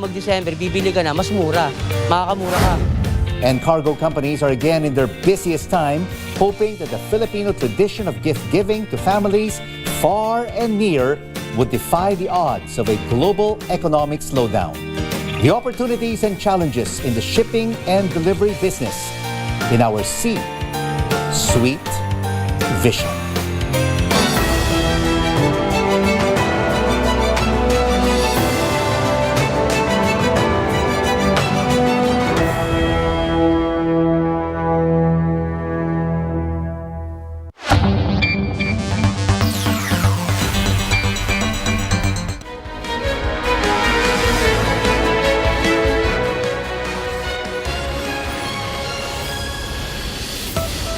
mag-December, bibili ka na, mas mura. Makakamura ka. And cargo companies are again in their busiest time, hoping that the Filipino tradition of gift-giving to families far and near would defy the odds of a global economic slowdown. The opportunities and challenges in the shipping and delivery business in our C-Suite Vision.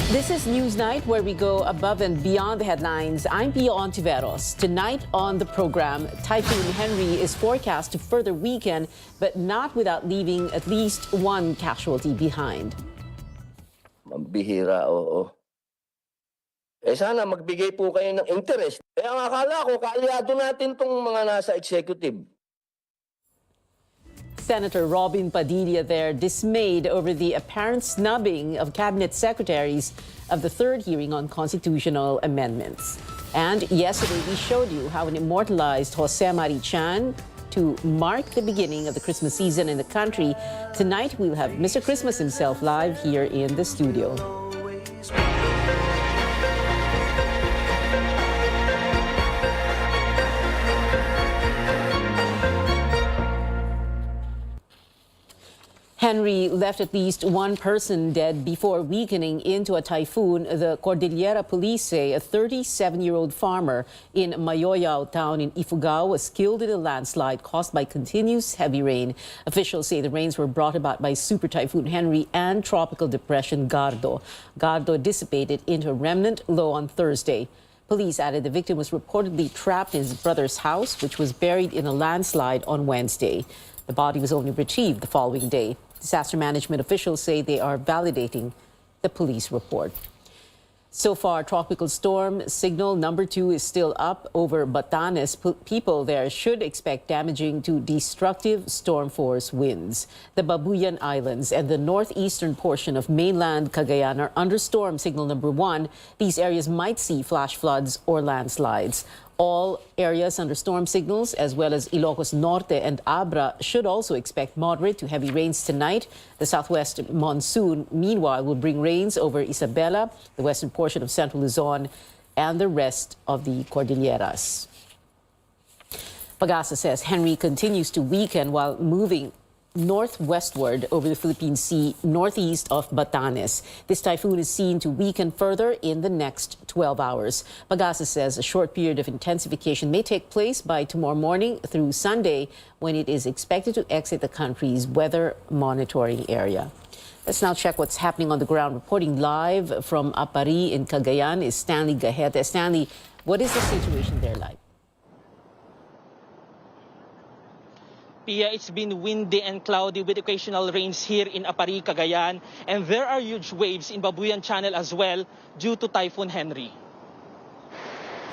This is Newsnight, where we go above and beyond the headlines. I'm Pia Ontiveros. Tonight on the program, Typhoon Henry is forecast to further weaken, but not without leaving at least one casualty behind. Mambihira, oo. Sana magbigay po kayo ng interest. Ang akala ko, kaalyado natin tong mga nasa executive. Senator Robin Padilla there dismayed over the apparent snubbing of cabinet secretaries of the third hearing on constitutional amendments. And yesterday we showed you how an immortalized Jose Mari Chan to mark the beginning of the Christmas season in the country. Tonight we'll have Mr. Christmas himself live here in the studio. Henry left at least one person dead before weakening into a typhoon. The Cordillera police say a 37-year-old farmer in Mayoyao town in Ifugao was killed in a landslide caused by continuous heavy rain. Officials say the rains were brought about by Super Typhoon Henry and Tropical Depression Gardo. Gardo dissipated into a remnant low on Thursday. Police added the victim was reportedly trapped in his brother's house, which was buried in a landslide on Wednesday. The body was only retrieved the following day. Disaster management officials say they are validating the police report. So far, tropical storm signal number 2 is still up over Batanes. People there should expect damaging to destructive storm force winds. The Babuyan Islands and the northeastern portion of mainland Cagayan are under storm signal number 1. These areas might see flash floods or landslides. All areas under storm signals, as well as Ilocos Norte and Abra, should also expect moderate to heavy rains tonight. The southwest monsoon, meanwhile, will bring rains over Isabela, the western portion of Central Luzon, and the rest of the Cordilleras. Pagasa says Henry continues to weaken while moving northwestward over the Philippine Sea, northeast of Batanes. This typhoon is seen to weaken further in the next 12 hours. Pagasa says a short period of intensification may take place by tomorrow morning through Sunday, when it is expected to exit the country's weather monitoring area. Let's now check what's happening on the ground. Reporting live from Apari in Cagayan is Stanley Gajete. Stanley, what is the situation there like? Pia, it's been windy and cloudy with occasional rains here in Apari, Cagayan, and there are huge waves in Babuyan Channel as well due to Typhoon Henry.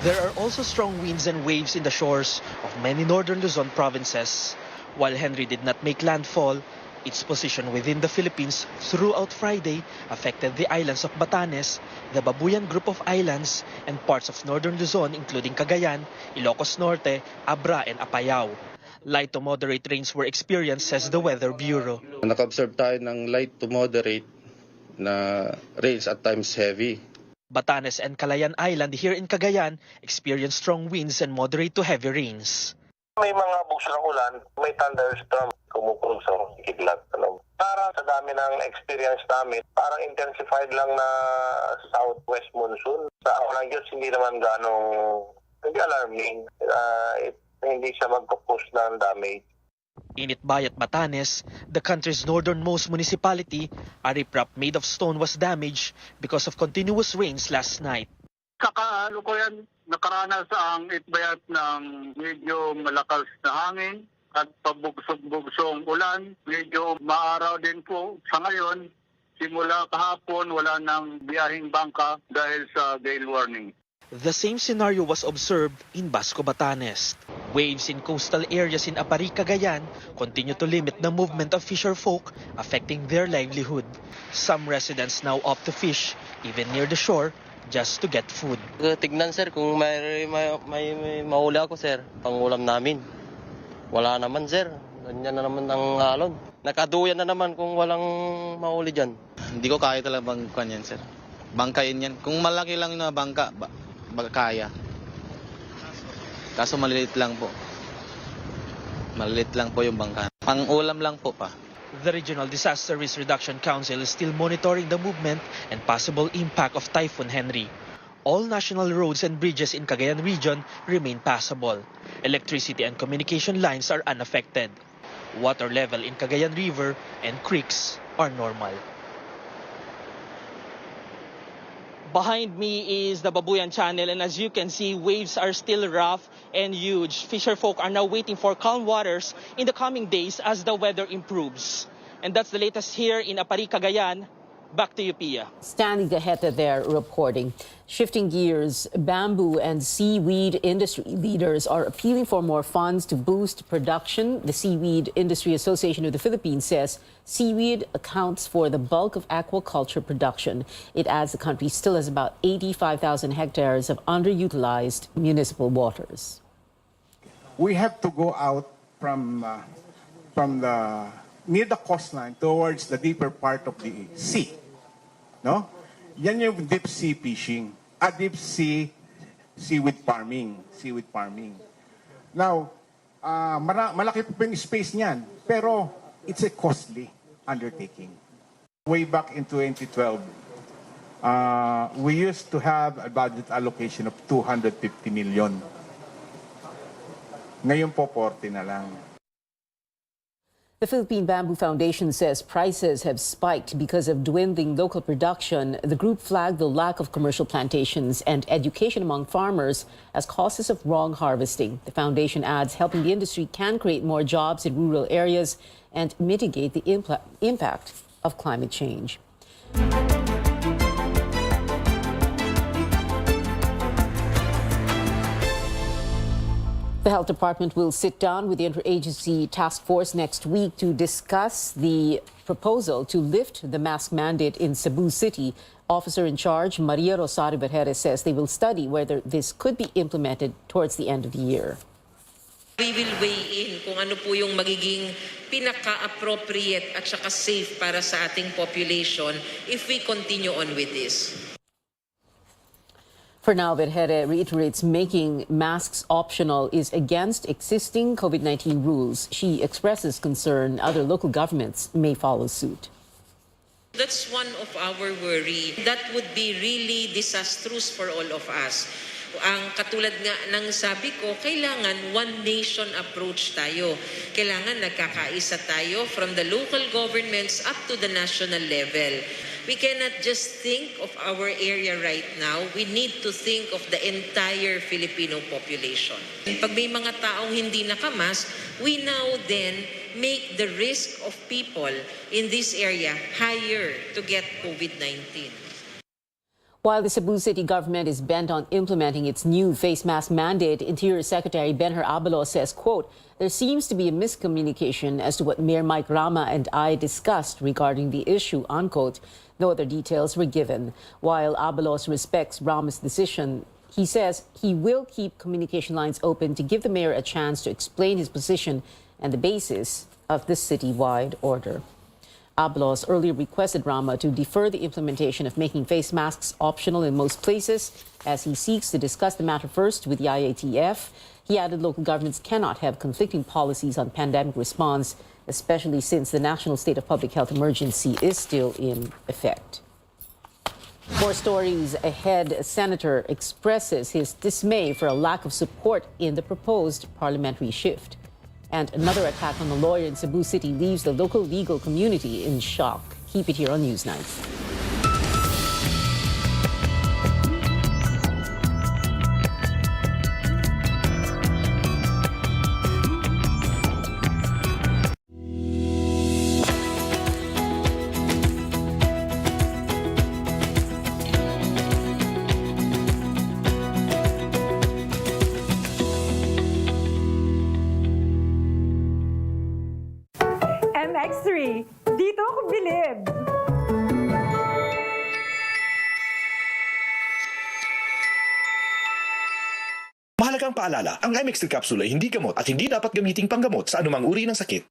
There are also strong winds and waves in the shores of many northern Luzon provinces. While Henry did not make landfall, its position within the Philippines throughout Friday affected the islands of Batanes, the Babuyan group of islands, and parts of northern Luzon including Cagayan, Ilocos Norte, Abra, and Apayao. Light to moderate rains were experienced, says the Weather Bureau. Naka-observe tayo ng light to moderate na rains at times heavy. Batanes and Calayan Island here in Cagayan experienced strong winds and moderate to heavy rains. May mga bugso ng ulan, may thunderstorm, kumukulog sa kidlat. Para sa dami ng experience namin, parang intensified lang na southwest monsoon. Sa awalang Diyos, hindi naman hindi alarming. Hindi siya magkapos ng damage. In Itbayat, Batanes, the country's northernmost municipality, a riprap made of stone was damaged because of continuous rains last night. Kakalukuyan, nakaranas ang Itbayat ng medyo malakas na hangin at pabugsog-bugsong ulan. Medyo maaraw din po sa ngayon. Simula kahapon, wala nang biyaheng bangka dahil sa gale warning. The same scenario was observed in Basco, Batanes. Waves in coastal areas in Apari, Cagayan continue to limit the movement of fisher folk, affecting their livelihood. Some residents now opt to fish, even near the shore, just to get food. Tignan sir kung may mahuli ako sir, pangulam namin. Wala naman sir, ganyan na naman ang alon. Nakaduyan na naman kung walang mahuli dyan. Hindi ko kaya talaga bangkan yan sir. Bangkain yan. Kung malaki lang yung bangka, kaya. Kaso maliliit lang po. Maliliit lang po yung bangka. Pang-ulam lang po pa. The Regional Disaster Risk Reduction Council is still monitoring the movement and possible impact of Typhoon Henry. All national roads and bridges in Cagayan region remain passable. Electricity and communication lines are unaffected. Water level in Cagayan River and creeks are normal. Behind me is the Babuyan Channel, and as you can see, waves are still rough and huge. Fisherfolk are now waiting for calm waters in the coming days as the weather improves. And that's the latest here in Apari, Cagayan. Back to you, Pia. Stanley Gaheta there reporting. Shifting gears, bamboo and seaweed industry leaders are appealing for more funds to boost production. The Seaweed Industry Association of the Philippines says seaweed accounts for the bulk of aquaculture production. It adds the country still has about 85,000 hectares of underutilized municipal waters. We have to go out from the near the coastline towards the deeper part of the sea. No? Yan yung deep sea fishing. Deep sea seaweed farming. Now, malaki po yung space niyan, pero it's a costly undertaking. Way back in 2012, we used to have a budget allocation of 250 million. Ngayon po 40 na lang. The Philippine Bamboo Foundation says prices have spiked because of dwindling local production. The group flagged the lack of commercial plantations and education among farmers as causes of wrong harvesting. The foundation adds helping the industry can create more jobs in rural areas and mitigate the impact of climate change. The Health Department will sit down with the Interagency Task Force next week to discuss the proposal to lift the mask mandate in Cebu City. Officer in charge, Maria Rosario Vergeres, says they will study whether this could be implemented towards the end of the year. We will weigh in kung ano po yung magiging pinaka-appropriate at saka safe para sa ating population if we continue on with this. For now, Vergeres reiterates making masks optional is against existing COVID-19 rules. She expresses concern other local governments may follow suit. That's one of our worry. That would be really disastrous for all of us. Ang katulad nga ng sabi ko, kailangan one nation approach tayo. Kailangan nagkakaisa tayo from the local governments up to the national level. We cannot just think of our area right now. We need to think of the entire Filipino population. Pag may mga taong hindi nakamask, we now then make the risk of people in this area higher to get COVID-19. While the Cebu City government is bent on implementing its new face mask mandate, Interior Secretary Benher Abalos says, quote, there seems to be a miscommunication as to what Mayor Mike Rama and I discussed regarding the issue, unquote. No other details were given. While Abalos respects Rama's decision, he says he will keep communication lines open to give the mayor a chance to explain his position and the basis of the citywide order. Abalos earlier requested Rama to defer the implementation of making face masks optional in most places as he seeks to discuss the matter first with the IATF. He added local governments cannot have conflicting policies on pandemic response, especially since the national state of public health emergency is still in effect. More stories ahead. A senator expresses his dismay for a lack of support in the proposed parliamentary shift. And another attack on the lawyer in Cebu City leaves the local legal community in shock. Keep it here on Newsnight. MX3, dito ako bilib! Mahalagang paalala, ang MX3 capsule ay hindi gamot at hindi dapat gamiting panggamot sa anumang uri ng sakit.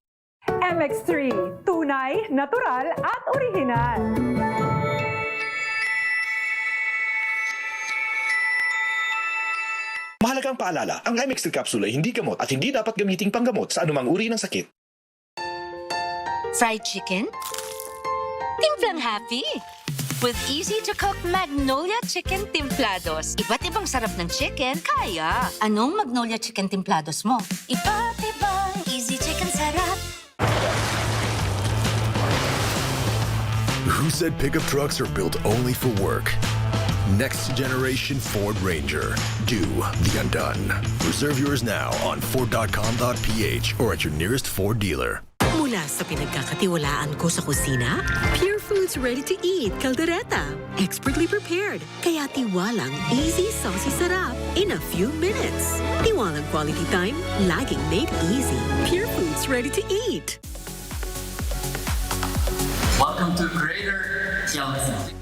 MX3, tunay, natural at orihinal. Mahalagang paalala, ang MX3 capsule ay hindi gamot at hindi dapat gamiting panggamot sa anumang uri ng sakit. Fried chicken? Timplang happy! With easy-to-cook Magnolia Chicken Timplados. Iba't ibang sarap ng chicken, kaya. Anong Magnolia Chicken Timplados mo? Iba't ibang easy chicken sarap. Who said pickup trucks are built only for work? Next generation Ford Ranger. Do the undone. Reserve yours now on Ford.com.ph or at your nearest Ford dealer. Mula sa pinagkakatiwalaan ko sa kusina, Pure Foods Ready to Eat Caldereta. Expertly prepared, kaya tiwalang easy, saucy sarap in a few minutes. Tiwalang quality time, laging made easy. Pure Foods Ready to Eat. Welcome to Greater Chelsea.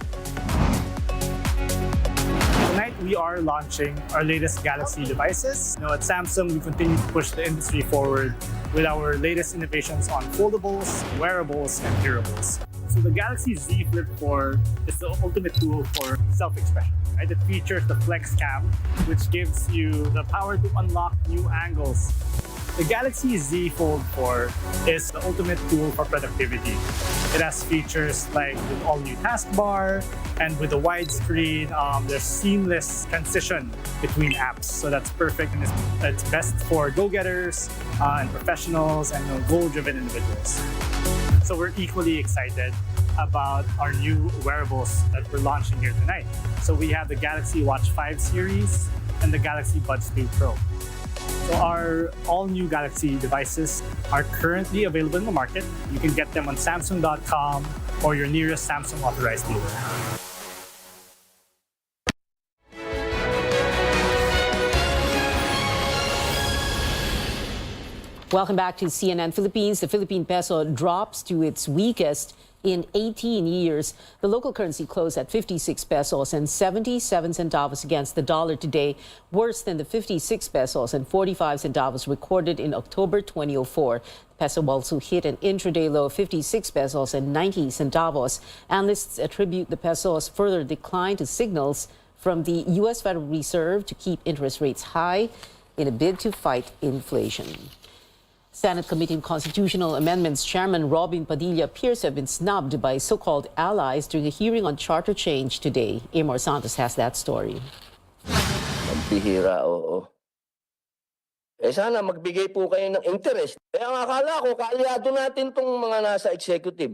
Tonight, we are launching our latest Galaxy devices. At Samsung, we continue to push the industry forward with our latest innovations on foldables, wearables, and hearables. So the Galaxy Z Flip 4 is the ultimate tool for self-expression. Right? It features the Flex Cam, which gives you the power to unlock new angles. The Galaxy Z Fold 4 is the ultimate tool for productivity. It has features like the all-new taskbar, and with the widescreen, there's seamless transition between apps. So that's perfect, and it's best for go-getters and professionals and goal-driven individuals. So we're equally excited about our new wearables that we're launching here tonight. So we have the Galaxy Watch 5 series and the Galaxy Buds 2 Pro. So our all-new Galaxy devices are currently available in the market. You can get them on Samsung.com or your nearest Samsung authorized dealer. Welcome back to CNN Philippines. The Philippine peso drops to its weakest in 18 years. The local currency closed at 56 pesos and 77 centavos against the dollar today, worse than the 56 pesos and 45 centavos recorded in October 2004. The peso also hit an intraday low of 56 pesos and 90 centavos. Analysts attribute the peso's further decline to signals from the U.S. Federal Reserve to keep interest rates high in a bid to fight inflation. Senate Committee on Constitutional Amendments Chairman Robin Padilla appears to have been snubbed by so-called allies during a hearing on charter change today. Amor Santos has that story. Magbihira, oo. Sana magbigay po kayo ng interest. Ang akala ko, kaalyado natin tong mga nasa executive.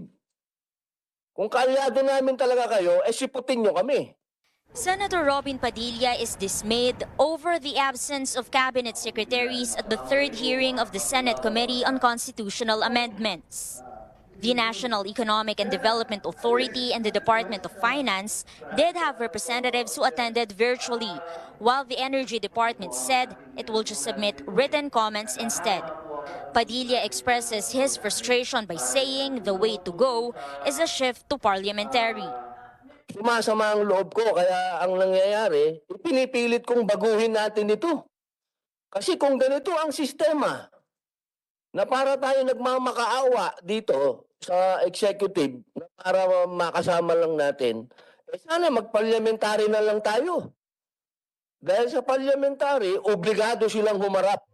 Kung kaalyado namin talaga kayo, siputin nyo kami. Senator Robin Padilla is dismayed over the absence of cabinet secretaries at the third hearing of the Senate Committee on Constitutional Amendments. The National Economic and Development Authority and the Department of Finance did have representatives who attended virtually, while the Energy Department said it will just submit written comments instead. Padilla expresses his frustration by saying the way to go is a shift to parliamentary. Sumasama ang loob ko, kaya ang nangyayari, pinipilit kong baguhin natin ito. Kasi kung ganito ang sistema, na para tayo nagmamakaawa dito sa executive, na para makasama lang natin, sana mag-parliamentary na lang tayo. Dahil sa parliamentary, obligado silang humarap.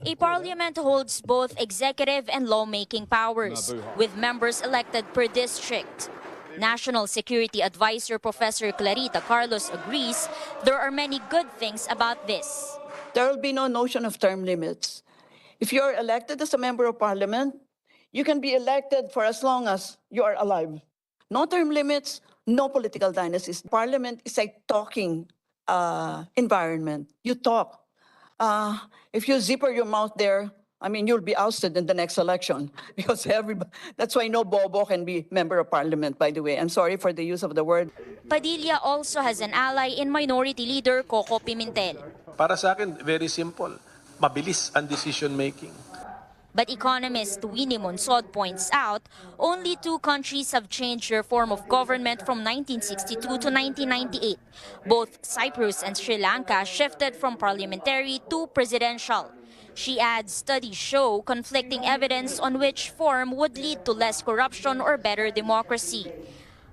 A parliament holds both executive and lawmaking powers, with members elected per district. National Security Advisor Professor Clarita Carlos agrees there are many good things about this. There will be no notion of term limits. If you're elected as a member of parliament, you can be elected for as long as you are alive. No term limits, no political dynasties. Parliament is a talking environment. You talk. If you zipper your mouth there, you'll be ousted in the next election because that's why no bobo can be member of parliament, by the way. I'm sorry for the use of the word. Padilla also has an ally in Minority Leader Coco Pimentel. Para sa akin, very simple. Mabilis ang decision making. But economist Winnie Monsod points out, only 2 countries have changed their form of government from 1962 to 1998. Both Cyprus and Sri Lanka shifted from parliamentary to presidential. She adds studies show conflicting evidence on which form would lead to less corruption or better democracy.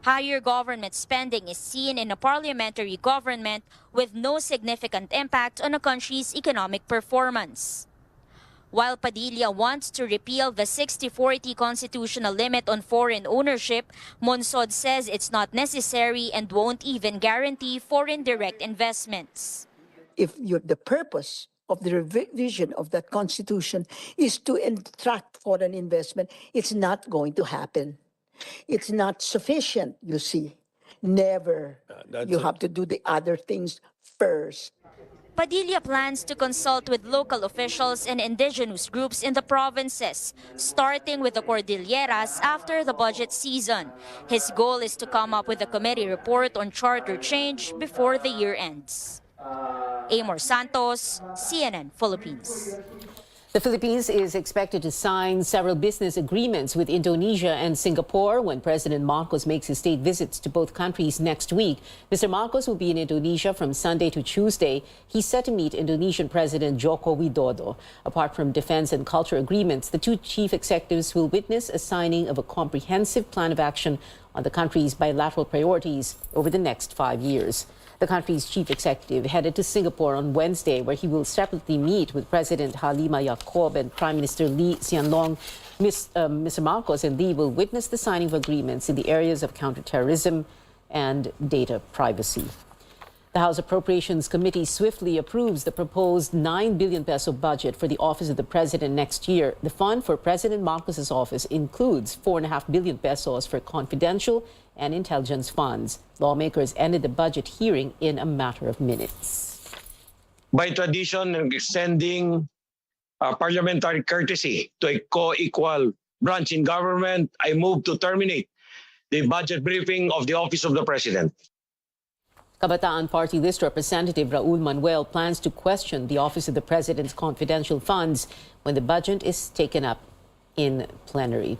Higher government spending is seen in a parliamentary government with no significant impact on a country's economic performance. While Padilla wants to repeal the 60-40 constitutional limit on foreign ownership, Monsod says it's not necessary and won't even guarantee foreign direct investments. If the purpose of the revision of that constitution is to attract foreign investment, it's not going to happen. It's not sufficient, you see. Never. You have to do the other things first. Padilla plans to consult with local officials and indigenous groups in the provinces, starting with the Cordilleras after the budget season. His goal is to come up with a committee report on charter change before the year ends. Amor Santos, CNN Philippines. The Philippines is expected to sign several business agreements with Indonesia and Singapore when President Marcos makes his state visits to both countries next week. Mr. Marcos will be in Indonesia from Sunday to Tuesday. He's set to meet Indonesian President Joko Widodo. Apart from defense and culture agreements, the 2 chief executives will witness a signing of a comprehensive plan of action on the country's bilateral priorities over the next 5 years. The country's chief executive headed to Singapore on Wednesday, where he will separately meet with President Halima Yacob and Prime Minister Lee Hsien Loong. Mr. Marcos and Lee will witness the signing of agreements in the areas of counterterrorism and data privacy. The House Appropriations Committee swiftly approves the proposed 9 billion peso budget for the Office of the President next year. The fund for President Marcos's office includes 4.5 billion pesos for confidential and intelligence funds. Lawmakers ended the budget hearing in a matter of minutes. By tradition, extending parliamentary courtesy to a co-equal branch in government, I move to terminate the budget briefing of the Office of the President. Kabataan Party List Representative Raul Manuel plans to question the Office of the President's confidential funds when the budget is taken up in plenary.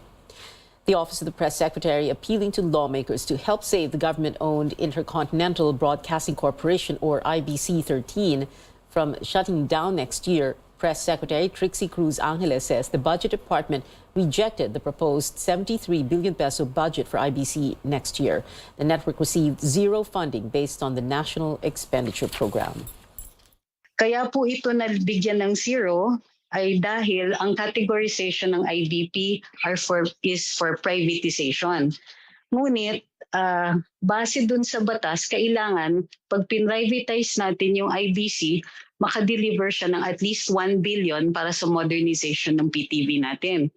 The Office of the Press Secretary appealing to lawmakers to help save the government-owned Intercontinental Broadcasting Corporation, or IBC-13, from shutting down next year. Press Secretary Trixie Cruz Angeles says the Budget Department rejected the proposed 73 billion peso budget for IBC next year. The network received zero funding based on the National Expenditure Program. Kaya po ito nabigyan ng zero ay dahil ang categorization ng IBP is for privatization. Ngunit base dun sa batas, kailangan pag pinrivatize natin yung IBC, makadeliver siya ng at least 1 billion para sa modernization ng PTV natin.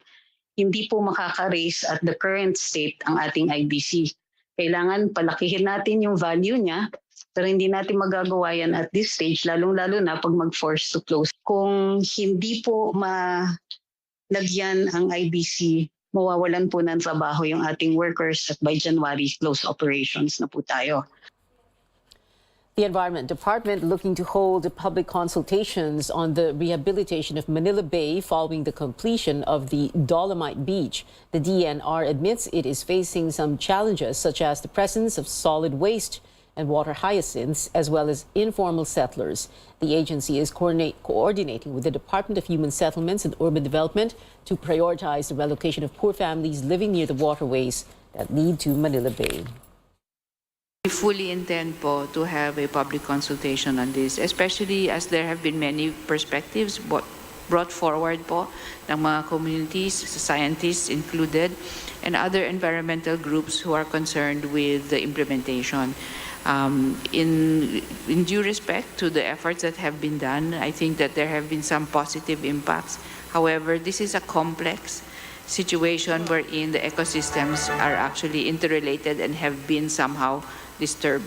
Hindi po makaka-raise at the current state ang ating IBC. Kailangan palakihin natin yung value niya, pero hindi natin magagawa yan at this stage, lalong-lalo na pag mag-force to close. Kung hindi po malagyan ang IBC, mawawalan po ng trabaho yung ating workers at by January, close operations na po tayo. The Environment Department looking to hold public consultations on the rehabilitation of Manila Bay following the completion of the Dolomite Beach. The DNR admits it is facing some challenges, such as the presence of solid waste and water hyacinths, as well as informal settlers. The agency is coordinating with the Department of Human Settlements and Urban Development to prioritize the relocation of poor families living near the waterways that lead to Manila Bay. We fully intend po to have a public consultation on this, especially as there have been many perspectives brought forward po ng mga communities, scientists included, and other environmental groups who are concerned with the implementation. In due respect to the efforts that have been done, I think that there have been some positive impacts. However, this is a complex situation wherein the ecosystems are actually interrelated and have been somehow disturbed.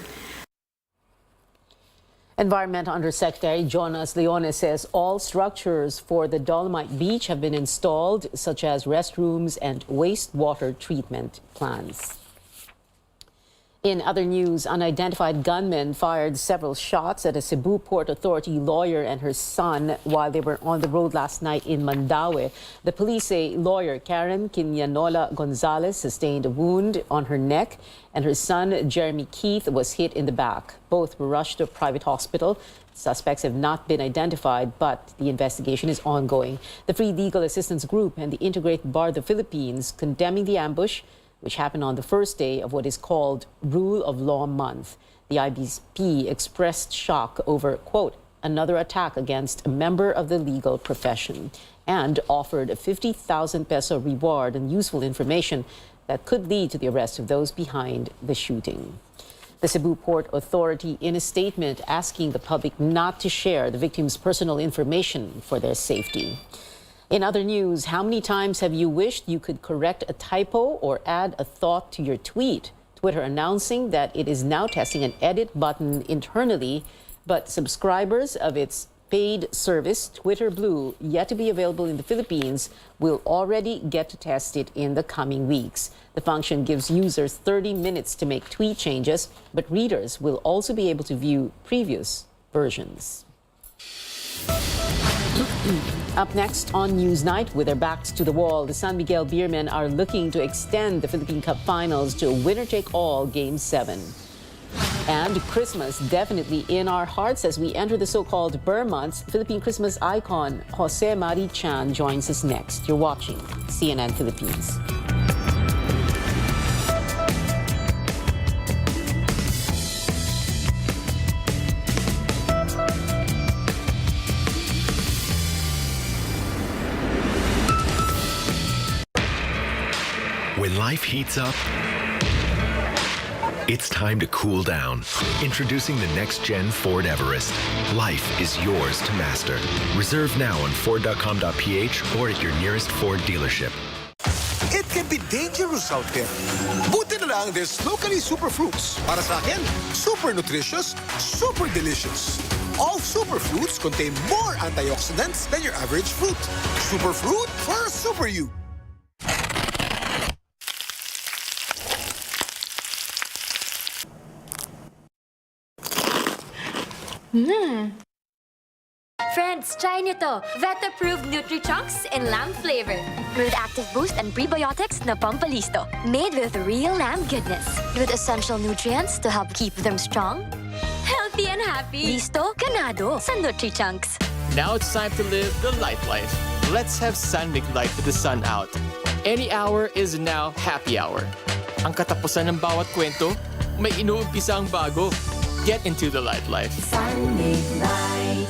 Environment Undersecretary Jonas Leone says all structures for the Dolomite Beach have been installed, such as restrooms and wastewater treatment plants. In other news, unidentified gunmen fired several shots at a Cebu Port Authority lawyer and her son while they were on the road last night in Mandaue. The police say lawyer Karen Quinanola Gonzalez sustained a wound on her neck and her son Jeremy Keith was hit in the back. Both were rushed to a private hospital. Suspects have not been identified, but the investigation is ongoing. The Free Legal Assistance Group and the Integrated Bar of the Philippines condemning the ambush, which happened on the first day of what is called Rule of Law Month. The IBP expressed shock over, quote, another attack against a member of the legal profession, and offered a 50,000 peso reward and useful information that could lead to the arrest of those behind the shooting. The Cebu Port Authority, in a statement, asking the public not to share the victims' personal information for their safety. In other news, how many times have you wished you could correct a typo or add a thought to your tweet? Twitter announcing that it is now testing an edit button internally, but subscribers of its paid service, Twitter Blue, yet to be available in the Philippines, will already get to test it in the coming weeks. The function gives users 30 minutes to make tweet changes, but readers will also be able to view previous versions. Up next on Newsnight, with their backs to the wall, the San Miguel Beermen are looking to extend the Philippine Cup Finals to a winner-take-all Game 7. And Christmas definitely in our hearts as we enter the so-called Burr months. Philippine Christmas icon Jose Mari Chan joins us next. You're watching CNN Philippines. When life heats up, it's time to cool down. Introducing the next-gen Ford Everest. Life is yours to master. Reserve now on Ford.com.ph or at your nearest Ford dealership. It can be dangerous out there. Buti na lang there's locally superfruits. Para sa akin, super nutritious, super delicious. All superfruits contain more antioxidants than your average fruit. Superfruit for a super you. Friends, try nyo to. Vet-approved Nutri-Chunks in lamb flavor. With active boost and prebiotics na pampalisto. Made with real lamb goodness. With essential nutrients to help keep them strong, healthy and happy. Listo, ganado sa Nutri-Chunks. Now it's time to live the light life. Let's have San Mig Light with the sun out. Any hour is now happy hour. Ang katapusan ng bawat kwento, may inuumpisa ang bago. Get into the light life. San Mig Light.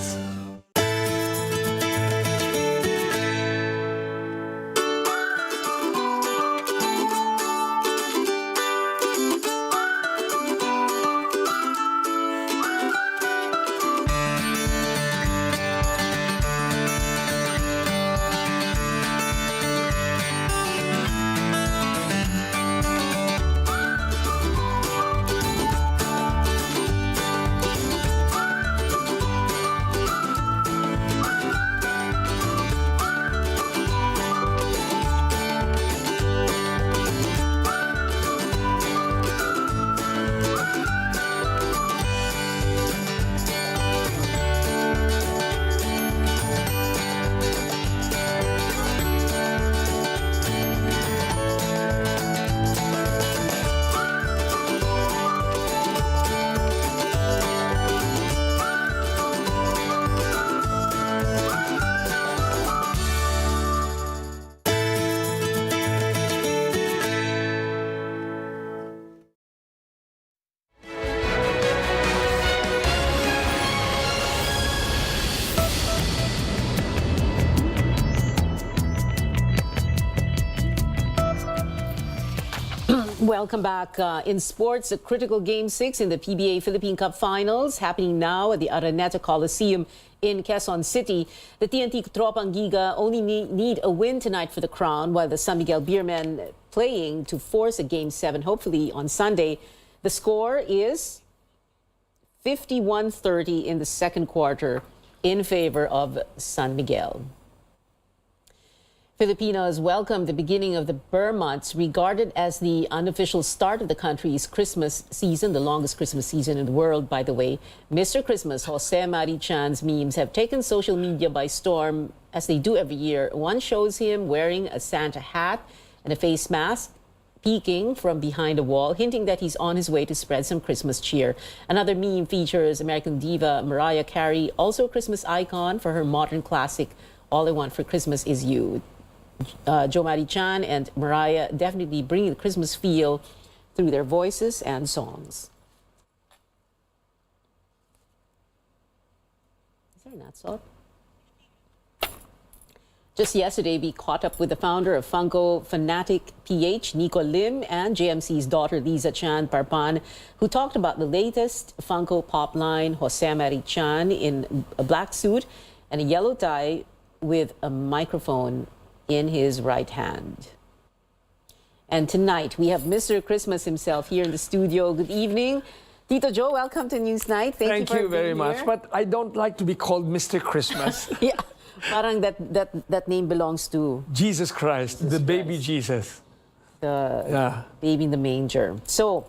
Welcome back. In sports, a critical Game 6 in the PBA Philippine Cup Finals happening now at the Araneta Coliseum in Quezon City. The TNT Tropang Giga only need a win tonight for the crown, while the San Miguel Beermen playing to force a Game 7, hopefully on Sunday. The score is 51-30 in the second quarter in favor of San Miguel. Filipinos welcomed the beginning of the Burr months, regarded as the unofficial start of the country's Christmas season, the longest Christmas season in the world, by the way. Mr. Christmas, Jose Mari Chan's memes have taken social media by storm, as they do every year. One shows him wearing a Santa hat and a face mask, peeking from behind a wall, hinting that he's on his way to spread some Christmas cheer. Another meme features American diva Mariah Carey, also a Christmas icon for her modern classic, All I Want for Christmas Is You. Jo Mari Chan and Mariah definitely bringing the Christmas feel through their voices and songs. Is there an ad stop? Just yesterday, we caught up with the founder of Funko Fanatic PH, Nico Lim, and JMC's daughter, Liza Chan Parpan, who talked about the latest Funko Pop line, Jose Mari Chan in a black suit and a yellow tie with a microphone in his right hand. And tonight, we have Mr. Christmas himself here in the studio. Good evening. Tito Joe, welcome to Newsnight. Thank you very being much. here. But I don't like to be called Mr. Christmas. Yeah, parang that name belongs to Jesus Christ, the baby Jesus. The baby in the manger. So,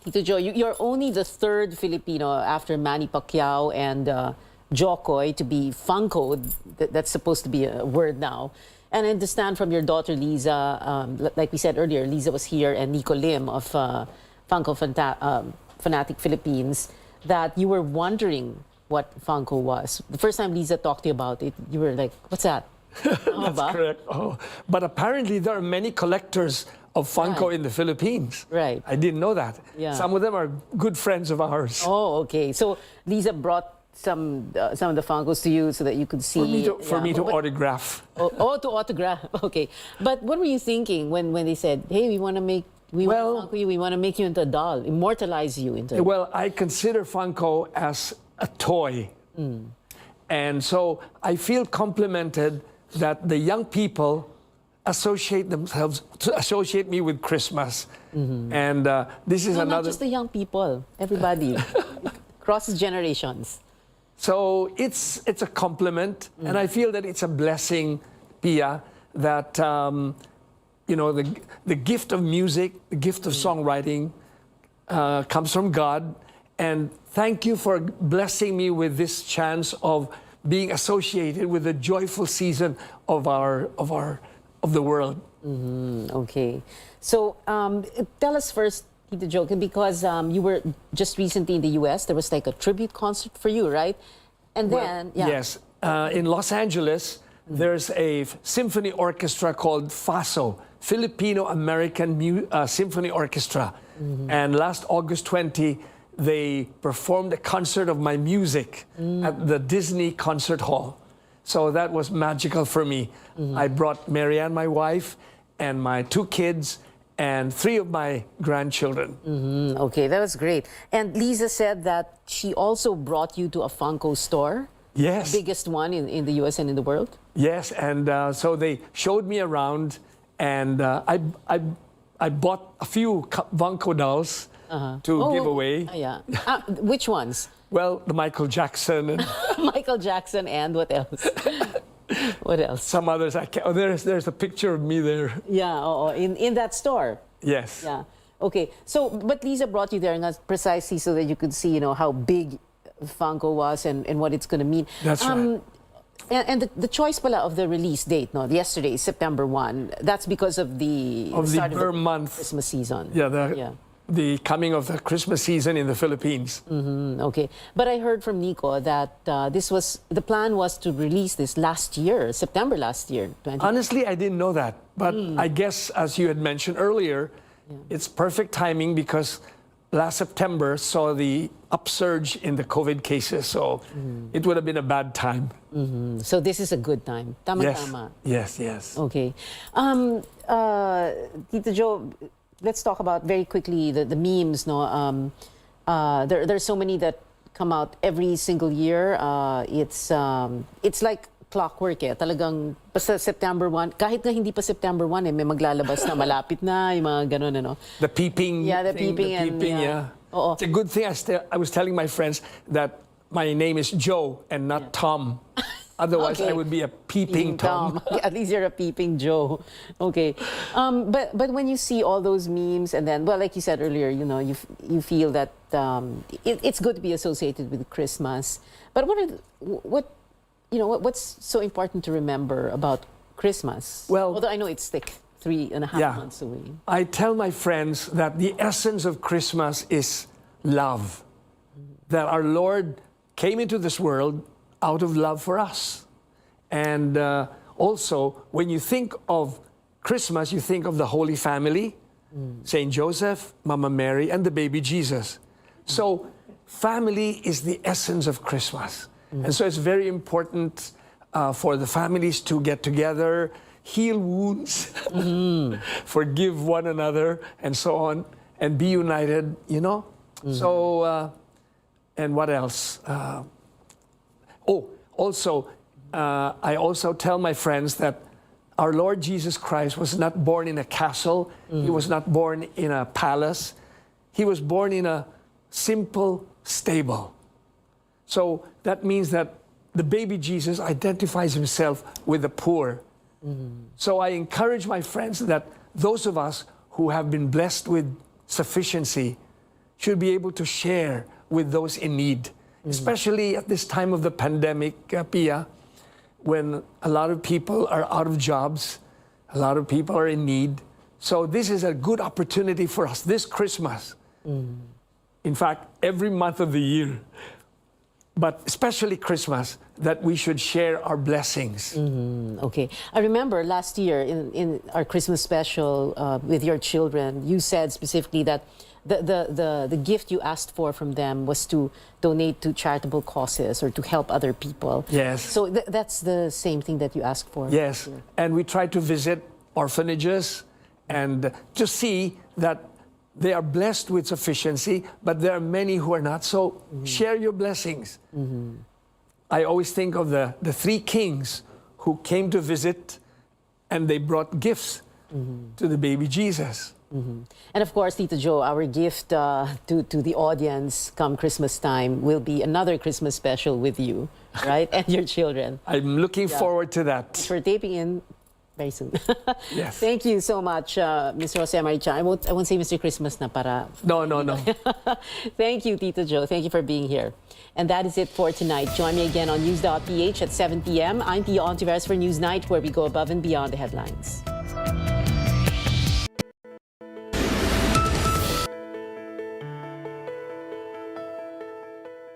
Tito Joe, you're only the third Filipino after Manny Pacquiao and Jokoy to be Funko. That's supposed to be a word now. And I understand from your daughter Liza, like we said earlier, Liza was here, and Nico Lim of Funko Fanatic Philippines, that you were wondering what Funko was. The first time Liza talked to you about it, you were like, what's that? That's correct. Oh. But apparently there are many collectors of Funko in the Philippines. Right. I didn't know that. Yeah. Some of them are good friends of ours. Oh, okay. So Liza brought some of the Funkos to you so that you could see. For me to autograph. Oh, to autograph. Okay. But what were you thinking when they said, hey, we want to make you, we want to make you into a doll, immortalize you into a doll? Well, I consider Funko as a toy. And so I feel complimented that the young people associate me with Christmas. And this is no, another... not just the young people, everybody. Crosses generations. So it's a compliment, and I feel that it's a blessing, Pia, that you know, the gift of music, the gift of songwriting comes from God, and thank you for blessing me with this chance of being associated with the joyful season of the world. Okay, so tell us first, Tito Joe, because you were just recently in the U.S. There was like a tribute concert for you, right? And then, yes, in Los Angeles, there's a symphony orchestra called FASO, Filipino American Symphony Orchestra. And last August 20, they performed a concert of my music at the Disney Concert Hall. So that was magical for me. I brought Marianne, my wife, and my 2 kids, and 3 of my grandchildren. Okay, that was great. And Liza said that she also brought you to a Funko store. Yes. The biggest one in the U.S. and in the world. Yes, and so they showed me around, and I bought a few Funko dolls to give away. Yeah. Which ones? Well, the Michael Jackson. And Michael Jackson, and what else? What else? Some others. I can't. Oh, there's a picture of me there. Yeah, in that store. Yes. Yeah. Okay. So, but Liza brought you there precisely so that you could see, how big Funko was and what it's going to mean. That's right. And the choice pala of the release date, yesterday, September 1, that's because of the start Burr of the month. Christmas season. Yeah. The coming of the Christmas season in the Philippines. Okay. But I heard from Nico that the plan was to release this last year, September last year. Honestly, I didn't know that. But I guess, as you had mentioned earlier, it's perfect timing because last September saw the upsurge in the COVID cases. So it would have been a bad time. So this is a good time. Tama-tama. Yes. Okay. Tito Joe, let's talk about very quickly the memes. There's so many that come out every single year. It's like clockwork talagang basta September 1, kahit na hindi pa September 1 may maglalabas na malapit na, yung mga ganun, The peeping. Yeah, the thing, peeping. Yeah. It's a good thing I was telling my friends that my name is Joe and not Tom. Otherwise, Okay. I would be a peeping Tom. At least you're a peeping Joe. Okay. But when you see all those memes and then, well, like you said earlier, you feel that it's good to be associated with Christmas. But what's so important to remember about Christmas? Well, although I know it's like 3.5 months away. I tell my friends that the essence of Christmas is love. That our Lord came into this world out of love for us. And also, when you think of Christmas, you think of the Holy Family, Saint Joseph, Mama Mary, and the baby Jesus. So, family is the essence of Christmas. And so it's very important for the families to get together, heal wounds, forgive one another, and so on, and be united, So, and what else? I also tell my friends that our Lord Jesus Christ was not born in a castle. He was not born in a palace. He was born in a simple stable. So that means that the baby Jesus identifies himself with the poor. So I encourage my friends that those of us who have been blessed with sufficiency should be able to share with those in need, especially at this time of the pandemic, Pia, when a lot of people are out of jobs, a lot of people are in need. So this is a good opportunity for us this Christmas. In fact, every month of the year, but especially Christmas, that we should share our blessings. Okay. I remember last year in our Christmas special with your children, you said specifically that the gift you asked for from them was to donate to charitable causes or to help other people. Yes. So that's the same thing that you asked for. Yes. And we try to visit orphanages and to see that they are blessed with sufficiency, but there are many who are not. So share your blessings. I always think of the three kings who came to visit and they brought gifts to the baby Jesus. And of course, Tito Joe, our gift to the audience come Christmas time will be another Christmas special with you, right? And your children. I'm looking forward to that. Thanks for taping in very soon. Yes. Thank you so much, Mr. Jose Marichan. I won't say Mr. Christmas na para. No. Thank you, Tito Joe. Thank you for being here. And that is it for tonight. Join me again on News.ph at 7 p.m. I'm Pia Ontiveros for Newsnight, where we go above and beyond the headlines.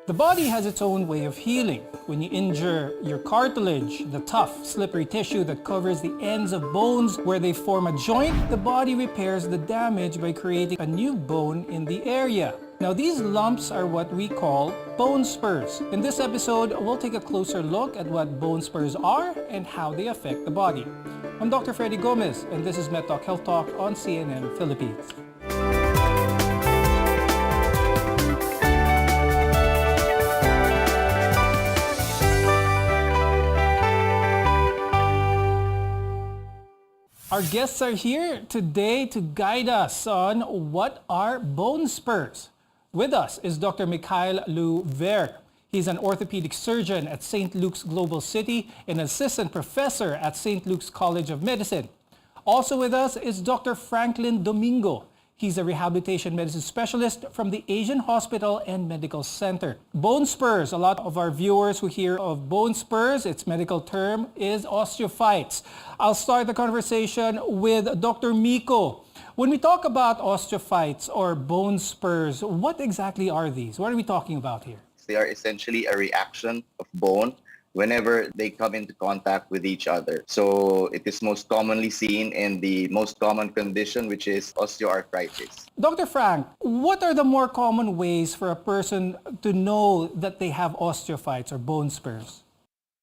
The body has its own way of healing. When you injure your cartilage, the tough, slippery tissue that covers the ends of bones where they form a joint, the body repairs the damage by creating a new bone in the area. Now, these lumps are what we call bone spurs. In this episode, we'll take a closer look at what bone spurs are and how they affect the body. I'm Dr. Freddy Gomez, and this is MedTalk Health Talk on CNN Philippines. Our guests are here today to guide us on what are bone spurs. With us is Dr. Mikhail Louver. He's an orthopedic surgeon at St. Luke's Global City and assistant professor at St. Luke's College of Medicine. Also with us is Dr. Franklin Domingo. He's a rehabilitation medicine specialist from the Asian Hospital and Medical Center. Bone spurs, a lot of our viewers who hear of bone spurs, its medical term is osteophytes. I'll start the conversation with Dr. Miko. When we talk about osteophytes or bone spurs, what exactly are these? What are we talking about here? They are essentially a reaction of bone whenever they come into contact with each other. So it is most commonly seen in the most common condition, which is osteoarthritis. Dr. Frank, what are the more common ways for a person to know that they have osteophytes or bone spurs?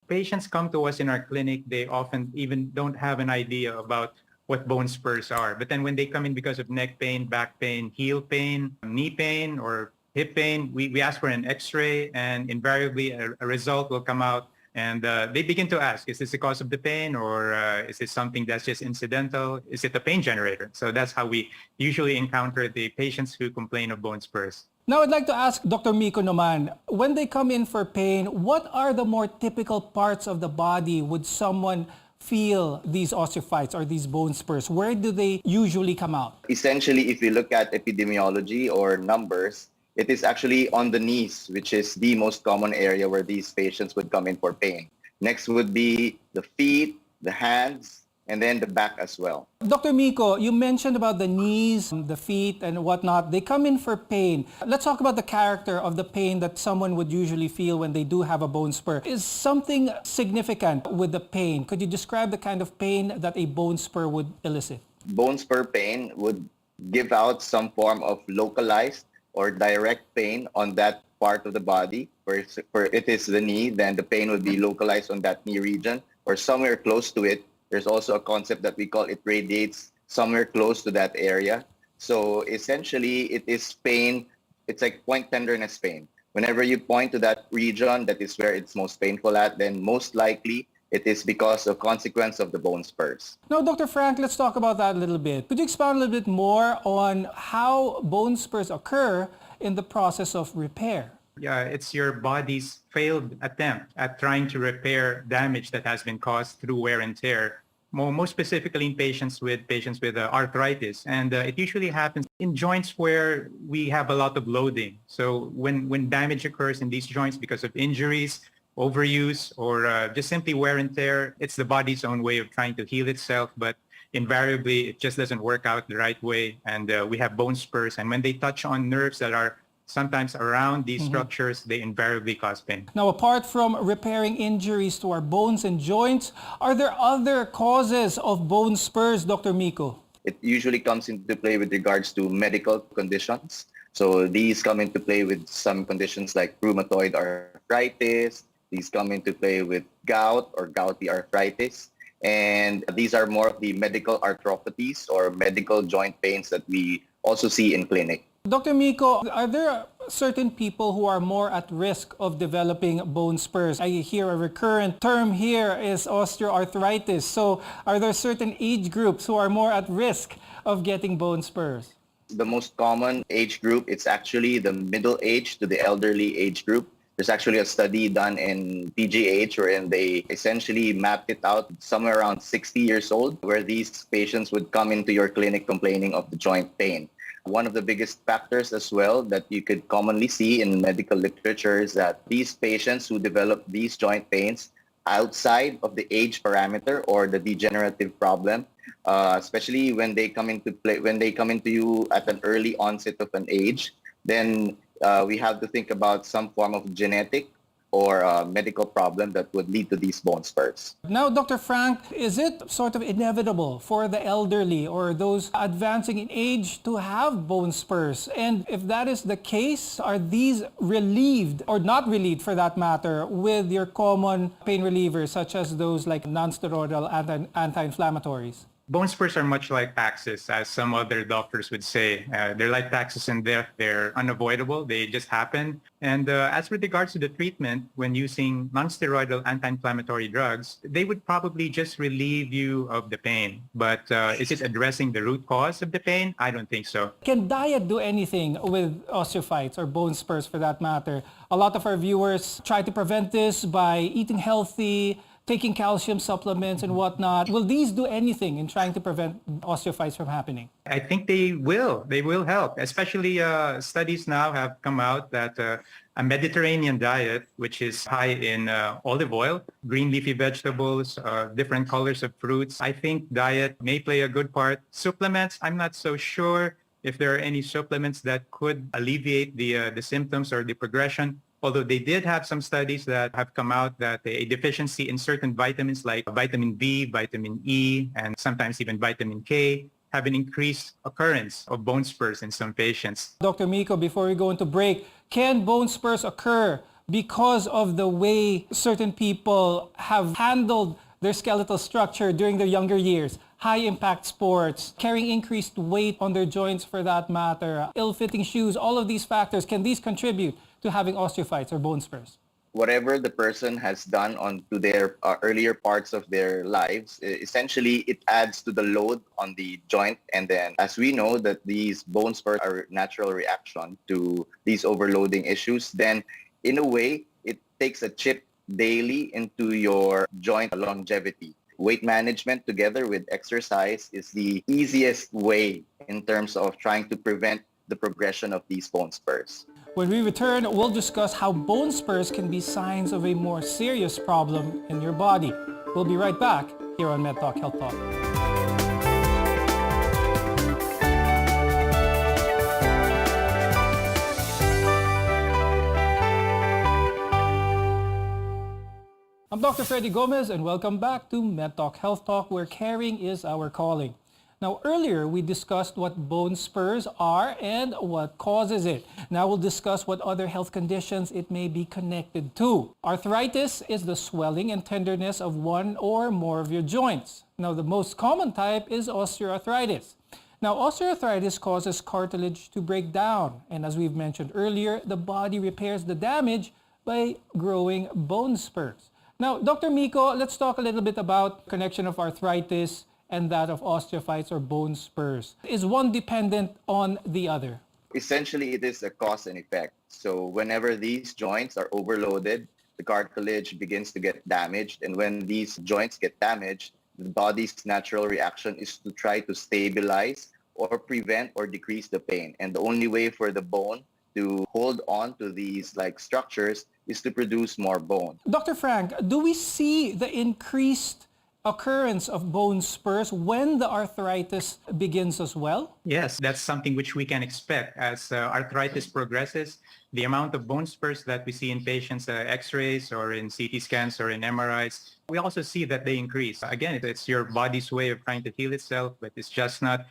Patients come to us in our clinic, they often even don't have an idea about what bone spurs are. But then when they come in because of neck pain, back pain, heel pain, knee pain, or hip pain, we ask for an x-ray, and invariably a result will come out. And they begin to ask, is this the cause of the pain, or is this something that's just incidental? Is it a pain generator? So that's how we usually encounter the patients who complain of bone spurs. Now, I'd like to ask Dr. Miko naman, when they come in for pain, what are the more typical parts of the body would someone feel these osteophytes or these bone spurs? Where do they usually come out? Essentially, if you look at epidemiology or numbers, it is actually on the knees, which is the most common area where these patients would come in for pain. Next would be the feet, the hands, and then the back as well. Dr. Miko, you mentioned about the knees, the feet, and whatnot. They come in for pain. Let's talk about the character of the pain that someone would usually feel when they do have a bone spur. Is something significant with the pain? Could you describe the kind of pain that a bone spur would elicit? Bone spur pain would give out some form of localized or direct pain on that part of the body. Where it is the knee, then the pain would be localized on that knee region or somewhere close to it. There's also a concept that we call it radiates somewhere close to that area. So essentially, it is pain. It's like point tenderness pain. Whenever you point to that region, that is where it's most painful at, then most likely it is because of consequence of the bone spurs. Now, Dr. Frank, let's talk about that a little bit. Could you expound a little bit more on how bone spurs occur in the process of repair? Yeah, it's your body's failed attempt at trying to repair damage that has been caused through wear and tear, most specifically in patients with arthritis. And it usually happens in joints where we have a lot of loading. So when damage occurs in these joints because of injuries, overuse, or just simply wear and tear, it's the body's own way of trying to heal itself, but invariably it just doesn't work out the right way. And we have bone spurs. And when they touch on nerves that are sometimes around these structures, they invariably cause pain. Now, apart from repairing injuries to our bones and joints, are there other causes of bone spurs, Dr. Miko? It usually comes into play with regards to medical conditions. So these come into play with some conditions like rheumatoid arthritis. These come into play with gout or gouty arthritis. And these are more of the medical arthropathies or medical joint pains that we also see in clinic. Dr. Miko, are there certain people who are more at risk of developing bone spurs? I hear a recurrent term here is osteoarthritis. So are there certain age groups who are more at risk of getting bone spurs? The most common age group, it's actually the middle age to the elderly age group. There's actually a study done in PGH wherein they essentially mapped it out somewhere around 60 years old, where these patients would come into your clinic complaining of the joint pain. One of the biggest factors as well that you could commonly see in medical literature is that these patients who develop these joint pains outside of the age parameter or the degenerative problem, especially when they come into you at an early onset of an age, then we have to think about some form of genetic or medical problem that would lead to these bone spurs. Now, Dr. Frank, is it sort of inevitable for the elderly or those advancing in age to have bone spurs? And if that is the case, are these relieved or not relieved for that matter with your common pain relievers such as those like non-steroidal anti-inflammatories? Bone spurs are much like taxes, as some other doctors would say. They're like taxes in death. They're unavoidable. They just happen. And as with regards to the treatment, when using non-steroidal anti-inflammatory drugs, they would probably just relieve you of the pain. But is it addressing the root cause of the pain? I don't think so. Can diet do anything with osteophytes or bone spurs for that matter? A lot of our viewers try to prevent this by eating healthy, taking calcium supplements and whatnot. Will these do anything in trying to prevent osteophytes from happening? I think they will. They will help. Especially studies now have come out that a Mediterranean diet, which is high in olive oil, green leafy vegetables, different colors of fruits, I think diet may play a good part. Supplements, I'm not so sure if there are any supplements that could alleviate the symptoms or the progression. Although they did have some studies that have come out that a deficiency in certain vitamins like vitamin B, vitamin E, and sometimes even vitamin K have an increased occurrence of bone spurs in some patients. Dr. Miko, before we go into break, can bone spurs occur because of the way certain people have handled their skeletal structure during their younger years? High-impact sports, carrying increased weight on their joints for that matter, ill-fitting shoes, all of these factors, can these contribute to having osteophytes or bone spurs? whatever the person has done on to their earlier parts of their lives, essentially it adds to the load on the joint. And then as we know that these bone spurs are natural reaction to these overloading issues, then in a way, it takes a chip daily into your joint longevity. Weight management together with exercise is the easiest way in terms of trying to prevent the progression of these bone spurs. When we return, we'll discuss how bone spurs can be signs of a more serious problem in your body. We'll be right back here on Med Talk Health Talk. I'm Dr. Freddy Gomez and welcome back to Med Talk Health Talk, where caring is our calling. Now, earlier we discussed what bone spurs are and what causes it. Now we'll discuss what other health conditions it may be connected to. Arthritis is the swelling and tenderness of one or more of your joints. Now, the most common type is osteoarthritis. Now, osteoarthritis causes cartilage to break down, and as we've mentioned earlier, the body repairs the damage by growing bone spurs. Now, Dr. Miko, let's talk a little bit about connection of arthritis and that of osteophytes or bone spurs. Is one dependent on the other? Essentially, it is a cause and effect. So whenever these joints are overloaded, the cartilage begins to get damaged. And when these joints get damaged, the body's natural reaction is to try to stabilize or prevent or decrease the pain. And the only way for the bone to hold on to these structures is to produce more bone. Dr. Frank, do we see the increased occurrence of bone spurs when the arthritis begins as well? Yes, that's something which we can expect as arthritis progresses. The amount of bone spurs that we see in patients' x-rays or in CT scans or in MRIs, we also see that they increase. Again, it's your body's way of trying to heal itself, but it's just not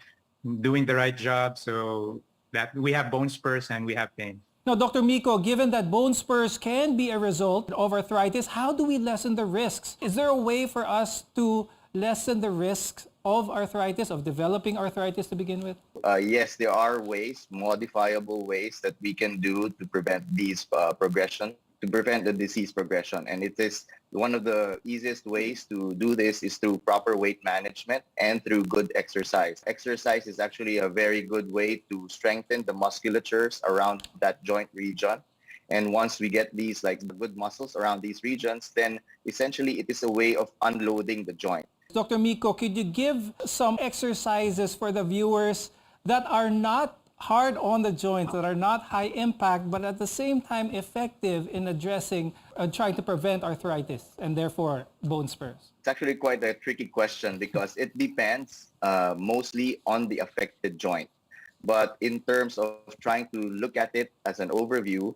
doing the right job. So that we have bone spurs and we have pain. Now, Dr. Miko, given that bone spurs can be a result of arthritis, how do we lessen the risks? Is there a way for us to lessen the risks of arthritis, of developing arthritis to begin with? Yes, there are ways, modifiable ways that we can do to prevent these to prevent the disease progression. And it is one of the easiest ways to do this is through proper weight management and through good exercise. Exercise is actually a very good way to strengthen the musculatures around that joint region. And once we get these good muscles around these regions, then essentially it is a way of unloading the joint. Dr. Miko, could you give some exercises for the viewers that are not hard on the joints, that are not high impact, but at the same time effective in addressing trying to prevent arthritis and therefore bone spurs? It's actually quite a tricky question because it depends mostly on the affected joint. But in terms of trying to look at it as an overview,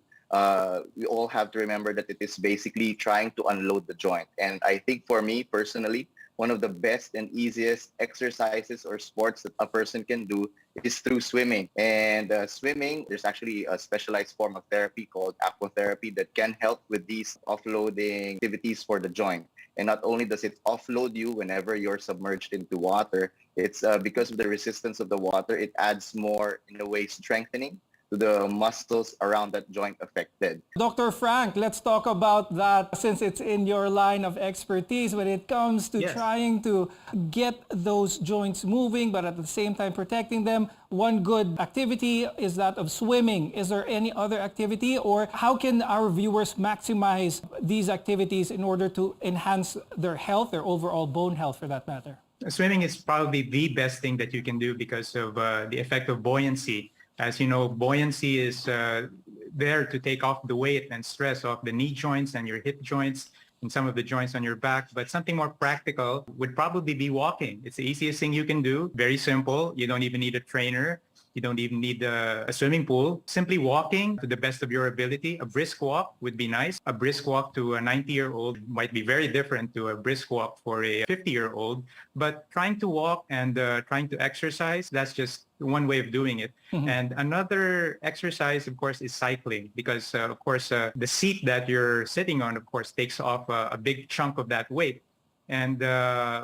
we all have to remember that it is basically trying to unload the joint. And I think for me personally, one of the best and easiest exercises or sports that a person can do is through swimming. And swimming, there's actually a specialized form of therapy called aquatherapy that can help with these offloading activities for the joint. And not only does it offload you whenever you're submerged into water, it's because of the resistance of the water, it adds more, in a way, strengthening to the muscles around that joint affected. Dr. Frank, let's talk about that since it's in your line of expertise when it comes to trying to get those joints moving, but at the same time protecting them. One good activity is that of swimming. Is there any other activity, or how can our viewers maximize these activities in order to enhance their health, their overall bone health for that matter? Swimming is probably the best thing that you can do because of the effect of buoyancy. As you know, buoyancy is there to take off the weight and stress off the knee joints and your hip joints and some of the joints on your back. But something more practical would probably be walking. It's the easiest thing you can do. Very simple. You don't even need a trainer. You don't even need a swimming pool. Simply walking to the best of your ability. A brisk walk would be nice. A brisk walk to a 90-year-old might be very different to a brisk walk for a 50-year-old. But trying to walk and trying to exercise, that's just one way of doing it. And another exercise, of course, is cycling because, of course, the seat that you're sitting on, of course, takes off a big chunk of that weight. And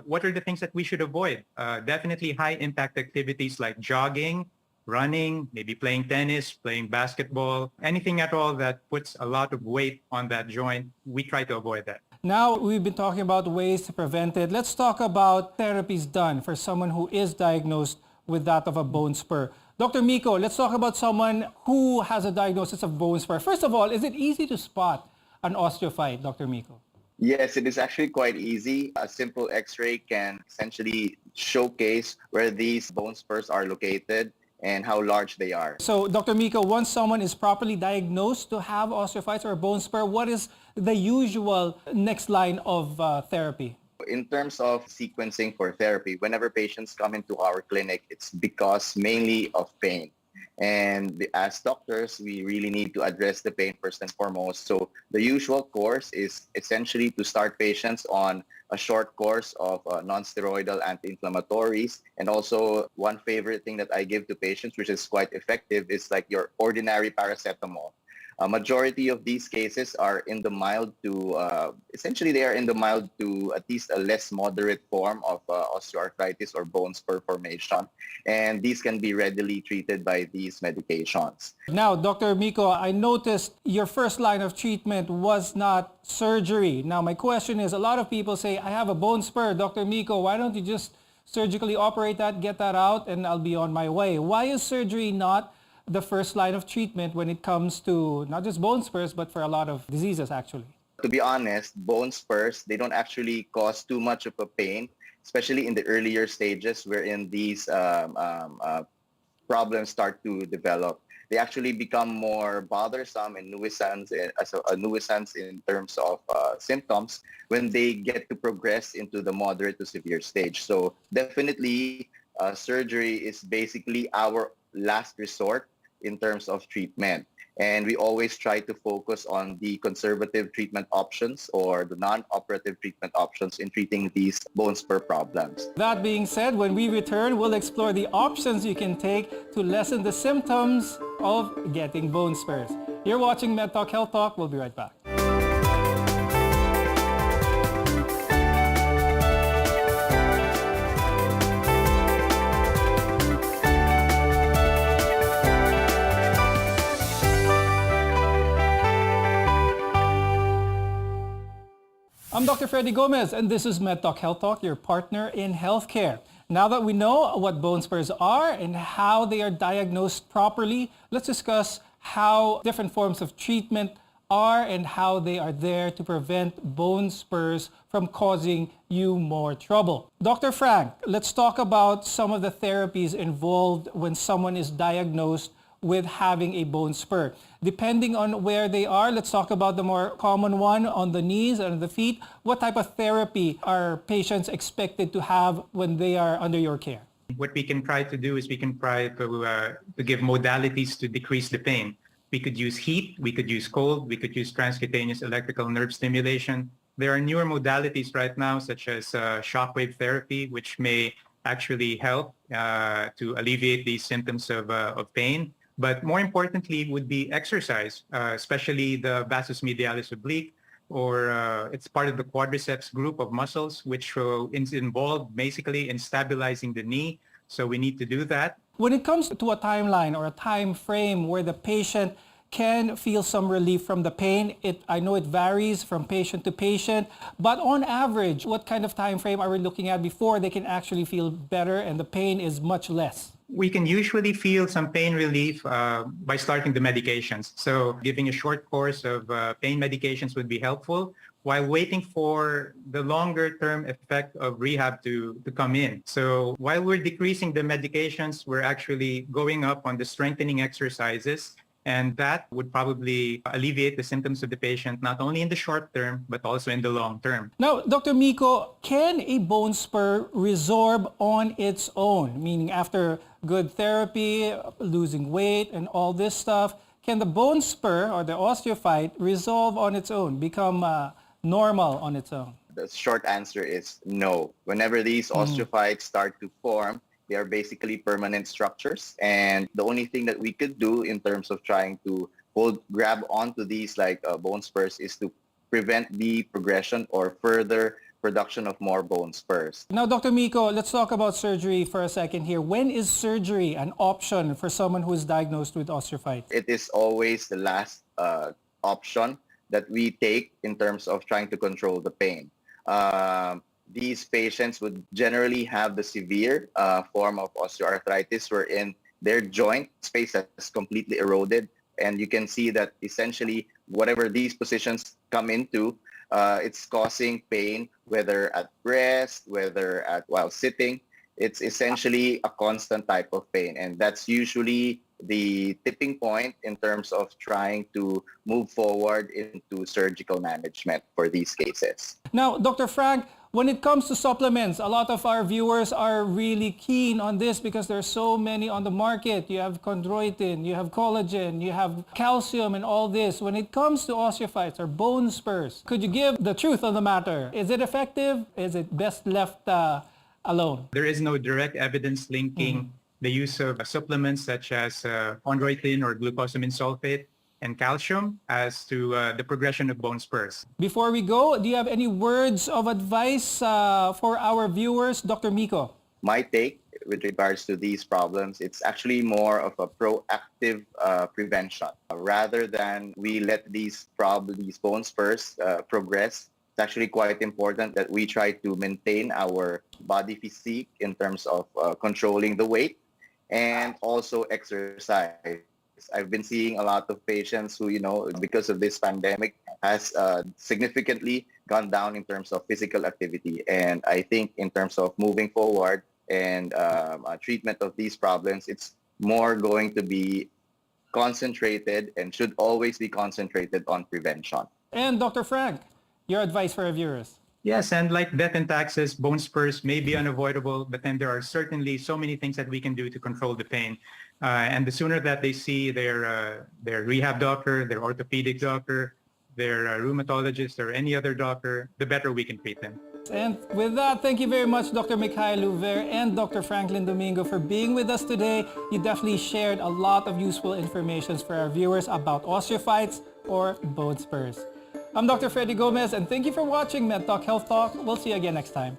what are the things that we should avoid? Definitely high-impact activities like jogging, running, maybe playing tennis, playing basketball, anything at all that puts a lot of weight on that joint, we try to avoid that. Now, we've been talking about ways to prevent it. Let's talk about therapies done for someone who is diagnosed with that of a bone spur. Dr. Miko, let's talk about someone who has a diagnosis of bone spur. First of all, is it easy to spot an osteophyte, Dr. Miko? Yes, it is actually quite easy. A simple X-ray can essentially showcase where these bone spurs are located and how large they are. So, Dr. Miko, once someone is properly diagnosed to have osteophytes or bone spur, what is the usual next line of therapy? In terms of sequencing for therapy, whenever patients come into our clinic, it's because mainly of pain. And as doctors, we really need to address the pain first and foremost. So the usual course is essentially to start patients on a short course of non-steroidal anti-inflammatories. And also one favorite thing that I give to patients, which is quite effective, is like your ordinary paracetamol. A majority of these cases are in the mild to, essentially they are in the mild to at least a less moderate form of osteoarthritis or bone spur formation. And these can be readily treated by these medications. Now, Dr. Miko, I noticed your first line of treatment was not surgery. Now, my question is, a lot of people say, I have a bone spur. Dr. Miko, why don't you just surgically operate that, get that out, and I'll be on my way? Why is surgery not the first line of treatment when it comes to not just bone spurs, but for a lot of diseases, actually? To be honest, bone spurs, they don't actually cause too much of a pain, especially in the earlier stages wherein these problems start to develop. They actually become more bothersome and nuisance as a nuisance in terms of symptoms when they get to progress into the moderate to severe stage. So definitely surgery is basically our last resort in terms of treatment. And we always try to focus on the conservative treatment options or the non-operative treatment options in treating these bone spur problems. That being said, when we return, we'll explore the options you can take to lessen the symptoms of getting bone spurs. You're watching Med Talk Health Talk. We'll be right back. I'm Dr. Freddy Gomez, and this is Med Talk Health Talk, your partner in healthcare. Now that we know what bone spurs are and how they are diagnosed properly, let's discuss how different forms of treatment are and how they are there to prevent bone spurs from causing you more trouble. Dr. Frank, let's talk about some of the therapies involved when someone is diagnosed with having a bone spur. Depending on where they are, let's talk about the more common one on the knees and the feet. What type of therapy are patients expected to have when they are under your care? What we can try to do is we can try to give modalities to decrease the pain. We could use heat, we could use cold, we could use transcutaneous electrical nerve stimulation. There are newer modalities right now, such as shockwave therapy, which may actually help to alleviate these symptoms of pain. But more importantly would be exercise, especially the vastus medialis oblique, or it's part of the quadriceps group of muscles, which is involved basically in stabilizing the knee. So we need to do that. When it comes to a timeline or a time frame where the patient can feel some relief from the pain, I know it varies from patient to patient, but on average, what kind of time frame are we looking at before they can actually feel better and the pain is much less? We can usually feel some pain relief by starting the medications. So giving a short course of pain medications would be helpful while waiting for the longer term effect of rehab to come in. So while we're decreasing the medications, we're actually going up on the strengthening exercises, and that would probably alleviate the symptoms of the patient, not only in the short term, but also in the long term. Now, Dr. Miko, can a bone spur resorb on its own? Meaning after good therapy, losing weight, and all this stuff, can the bone spur or the osteophyte resolve on its own, become normal on its own? The short answer is no. Whenever these osteophytes start to form, they are basically permanent structures. And the only thing that we could do in terms of trying to grab onto these like bone spurs is to prevent the progression or further production of more bone spurs. Now, Dr. Miko, let's talk about surgery for a second here. When is surgery an option for someone who is diagnosed with osteophytes? It is always the last option that we take in terms of trying to control the pain. These patients would generally have the severe form of osteoarthritis wherein their joint space has completely eroded. And you can see that essentially whatever these positions come into, it's causing pain, whether at rest, whether while sitting. It's essentially a constant type of pain. And that's usually the tipping point in terms of trying to move forward into surgical management for these cases. Now, Dr. Frank, when it comes to supplements, a lot of our viewers are really keen on this because there's so many on the market. You have chondroitin, you have collagen, you have calcium and all this. When it comes to osteophytes or bone spurs, could you give the truth on the matter? Is it effective? Is it best left alone? There is no direct evidence linking the use of supplements such as chondroitin or glucosamine sulfate and calcium as to the progression of bone spurs. Before we go, do you have any words of advice for our viewers, Dr. Miko? My take with regards to these problems, it's actually more of a proactive prevention. Rather than we let these bone spurs progress, it's actually quite important that we try to maintain our body physique in terms of controlling the weight and also exercise. I've been seeing a lot of patients who, because of this pandemic, has significantly gone down in terms of physical activity. And I think in terms of moving forward and treatment of these problems, it's more going to be concentrated and should always be concentrated on prevention. And Dr. Frank, your advice for our viewers? Yes, and like death and taxes, bone spurs may be unavoidable, but then there are certainly so many things that we can do to control the pain. And the sooner that they see their rehab doctor, their orthopedic doctor, their rheumatologist, or any other doctor, the better we can treat them. And with that, thank you very much, Dr. Mikhail Louver and Dr. Franklin Domingo for being with us today. You definitely shared a lot of useful information for our viewers about osteophytes or bone spurs. I'm Dr. Freddy Gomez, and thank you for watching MedTalk Health Talk. We'll see you again next time.